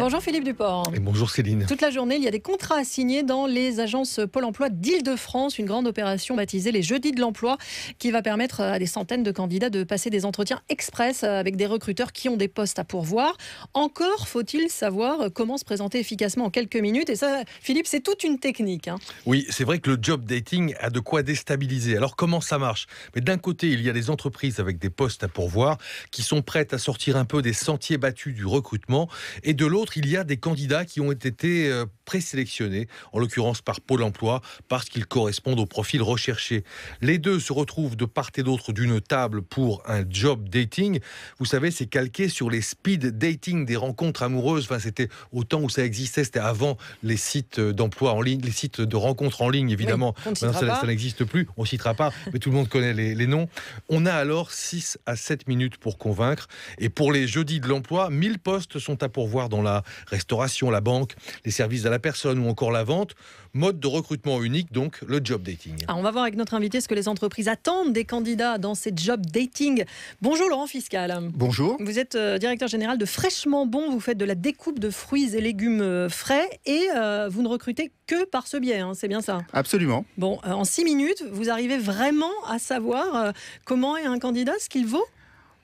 Bonjour Philippe Duport. Et bonjour Céline. Toute la journée, il y a des contrats à signer dans les agences Pôle emploi d'Île-de-France. Une grande opération baptisée les Jeudis de l'emploi qui va permettre à des centaines de candidats de passer des entretiens express avec des recruteurs qui ont des postes à pourvoir. Encore faut-il savoir comment se présenter efficacement en quelques minutes. Et ça, Philippe, c'est toute une technique. Oui, c'est vrai que le job dating a de quoi déstabiliser. Alors comment ça marche? Mais d'un côté, il y a des entreprises avec des postes à pourvoir qui sont prêtes à sortir un peu des sentiers battus du recrutement. Et de l'autre, il y a des candidats qui ont été présélectionnés, en l'occurrence par Pôle emploi, parce qu'ils correspondent au profil recherché. Les deux se retrouvent de part et d'autre d'une table pour un job dating. Vous savez, c'est calqué sur les speed dating, des rencontres amoureuses. Enfin, c'était au temps où ça existait, c'était avant les sites d'emploi en ligne, les sites de rencontres en ligne, évidemment. Oui, Maintenant, ça n'existe plus, on ne citera pas, mais tout le monde connaît les noms. On a alors 6 à 7 minutes pour convaincre. Et pour les jeudis de l'emploi, 1000 postes sont à pourvoir dans la restauration, la banque, les services à la personne ou encore la vente. Mode de recrutement unique, donc le job dating. On va voir avec notre invité ce que les entreprises attendent des candidats dans ces job dating. Bonjour Laurent Fiscal. Bonjour. Vous êtes directeur général de Fraîchement Bon. Vous faites de la découpe de fruits et légumes frais et vous ne recrutez que par ce biais, c'est bien ça? Absolument. Bon, en 6 minutes, vous arrivez vraiment à savoir comment est un candidat, ce qu'il vaut?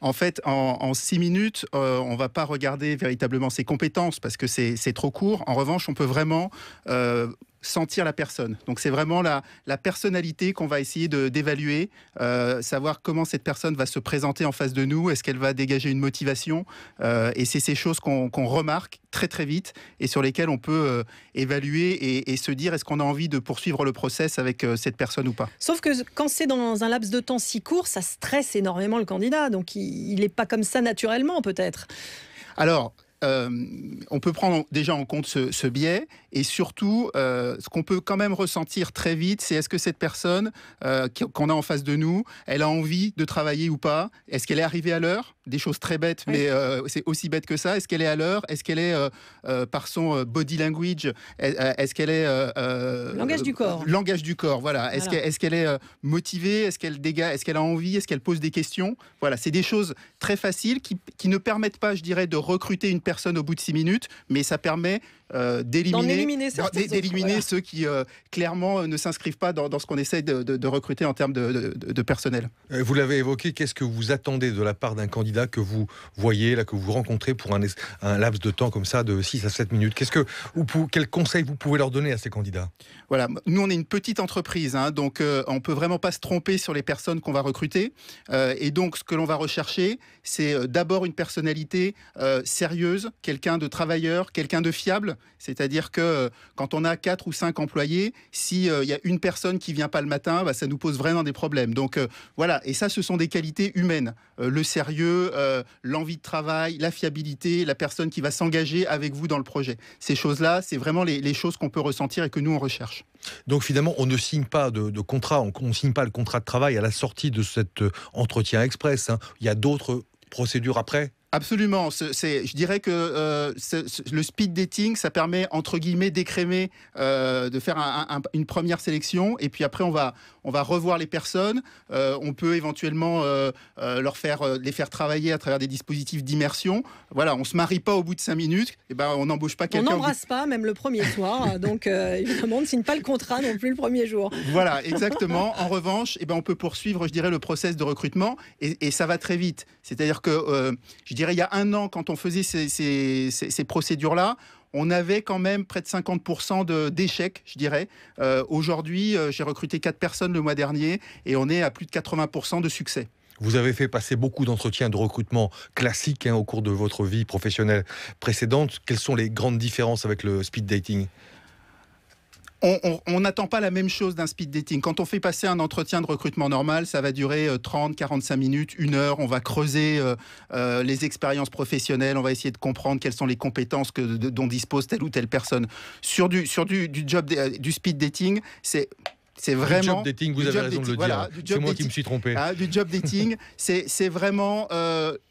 En fait, en 6 minutes, on ne va pas regarder véritablement ses compétences parce que c'est trop court. En revanche, on peut vraiment sentir la personne. Donc c'est vraiment la personnalité qu'on va essayer d'évaluer, savoir comment cette personne va se présenter en face de nous, est-ce qu'elle va dégager une motivation, et c'est ces choses qu'on remarque très très vite et sur lesquelles on peut évaluer et se dire est-ce qu'on a envie de poursuivre le process avec cette personne ou pas. Sauf que quand c'est dans un laps de temps si court, ça stresse énormément le candidat, donc il n'est pas comme ça naturellement peut-être. Alors, on peut prendre déjà en compte ce biais et surtout, ce qu'on peut quand même ressentir très vite, c'est est-ce que cette personne qu'on a en face de nous, elle a envie de travailler ou pas? Est-ce qu'elle est arrivée à l'heure? Des choses très bêtes, mais c'est aussi bête que ça. Est-ce qu'elle est à l'heure? Est-ce qu'elle est, par son body language, est-ce qu'elle est... langage du corps. Langage du corps, voilà. Est-ce qu'elle est motivée? Est-ce qu'elle dégage? Est-ce qu'elle a envie? Est-ce qu'elle pose des questions? Voilà, c'est des choses très faciles qui ne permettent pas, je dirais, de recruter une personne au bout de 6 minutes, mais ça permet d'éliminer ceux qui clairement ne s'inscrivent pas dans ce qu'on essaie de recruter en termes de personnel. Vous l'avez évoqué, qu'est-ce que vous attendez de la part d'un candidat que vous voyez, là, que vous rencontrez pour un laps de temps comme ça de 6 à 7 minutes? Quel conseil vous pouvez leur donner à ces candidats? Voilà, nous on est une petite entreprise, donc on peut vraiment pas se tromper sur les personnes qu'on va recruter. Et donc ce que l'on va rechercher, c'est d'abord une personnalité sérieuse, quelqu'un de travailleur, quelqu'un de fiable. C'est-à-dire que quand on a 4 ou 5 employés, s'il y a une personne qui vient pas le matin, ça nous pose vraiment des problèmes. Donc voilà, et ça ce sont des qualités humaines. Le sérieux, l'envie de travail, la fiabilité, la personne qui va s'engager avec vous dans le projet. Ces choses-là, c'est vraiment les choses qu'on peut ressentir et que nous on recherche. Donc finalement, on ne signe pas de contrat, on ne signe pas le contrat de travail à la sortie de cet entretien express. Il y a d'autres procédures après? Absolument. Je dirais que le speed dating, ça permet, entre guillemets, d'écrémer, de faire une première sélection. Et puis après, on va revoir les personnes. On peut éventuellement les faire travailler à travers des dispositifs d'immersion. Voilà, on ne se marie pas au bout de 5 minutes. On n'embauche pas quelqu'un. On n'embrasse pas, même le premier soir. Donc, évidemment, on ne signe pas le contrat non plus le premier jour. Voilà, exactement. En revanche, on peut poursuivre, je dirais, le process de recrutement. Et ça va très vite. C'est-à-dire que, je dirais, il y a 1 an, quand on faisait ces procédures-là, on avait quand même près de 50% d'échecs, je dirais. Aujourd'hui, j'ai recruté 4 personnes le mois dernier et on est à plus de 80% de succès. Vous avez fait passer beaucoup d'entretiens de recrutement classiques au cours de votre vie professionnelle précédente. Quelles sont les grandes différences avec le speed dating ? On n'attend pas la même chose d'un speed dating. Quand on fait passer un entretien de recrutement normal, ça va durer 30, 45 minutes, 1 heure. On va creuser les expériences professionnelles. On va essayer de comprendre quelles sont les compétences dont dispose telle ou telle personne. Sur du speed dating, c'est vraiment... Du job dating, vous avez raison de le dire. C'est moi qui me suis trompé. Du job dating, c'est vraiment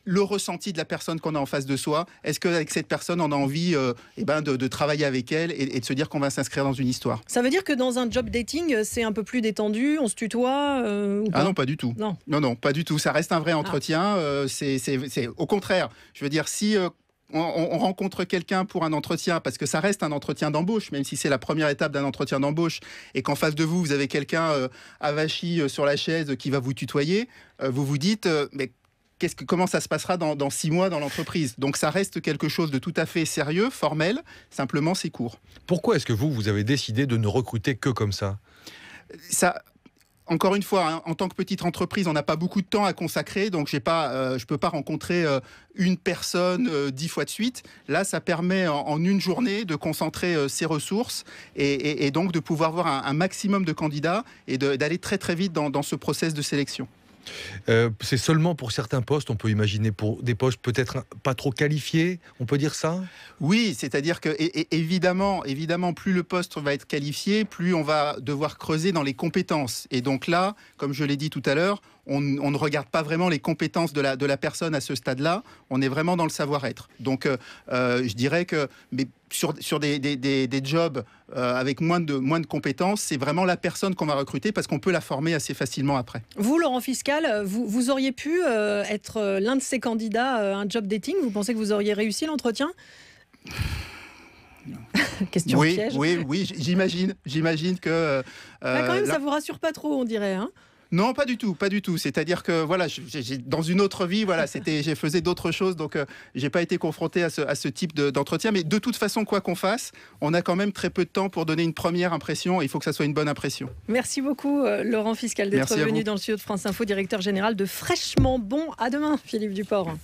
le ressenti de la personne qu'on a en face de soi. Est-ce qu'avec cette personne, on a envie de travailler avec elle et de se dire qu'on va s'inscrire dans une histoire? Ça veut dire que dans un job dating, c'est un peu plus détendu, on se tutoie ou pas? Ah non, pas du tout. Non, pas du tout. Ça reste un vrai entretien. C'est au contraire. Je veux dire, si... on rencontre quelqu'un pour un entretien, parce que ça reste un entretien d'embauche, même si c'est la première étape d'un entretien d'embauche, et qu'en face de vous, vous avez quelqu'un avachi sur la chaise qui va vous tutoyer, vous vous dites, mais comment ça se passera dans 6 mois dans l'entreprise? Donc ça reste quelque chose de tout à fait sérieux, formel, simplement c'est court. Pourquoi est-ce que vous avez décidé de ne recruter que comme ça? Encore une fois, hein, en tant que petite entreprise, on n'a pas beaucoup de temps à consacrer, donc je ne peux pas rencontrer une personne 10 fois de suite. Là, ça permet en une journée de concentrer ses ressources et donc de pouvoir voir un maximum de candidats et d'aller très très vite dans ce process de sélection. C'est seulement pour certains postes, on peut imaginer pour des postes peut-être pas trop qualifiés, on peut dire ça? Oui, c'est-à-dire que évidemment, plus le poste va être qualifié, plus on va devoir creuser dans les compétences. Et donc là, comme je l'ai dit tout à l'heure, on ne regarde pas vraiment les compétences de la personne à ce stade-là, on est vraiment dans le savoir-être. Donc je dirais que sur des jobs avec moins de compétences, c'est vraiment la personne qu'on va recruter parce qu'on peut la former assez facilement après. Vous, Laurent Fiscal, vous auriez pu être l'un de ces candidats à un job dating? Vous pensez que vous auriez réussi l'entretien? Question piège. Oui, j'imagine que... Quand même, ça vous rassure pas trop, on dirait, hein? Non, pas du tout. C'est-à-dire que voilà, dans une autre vie, voilà, j'ai faisais d'autres choses, donc j'ai pas été confronté à ce type d'entretien. Mais de toute façon, quoi qu'on fasse, on a quand même très peu de temps pour donner une première impression. Il faut que ça soit une bonne impression. Merci beaucoup, Laurent Fiscal, d'être venu dans le studio de France Info, directeur général de Fraîchement Bon. À demain, Philippe Duport.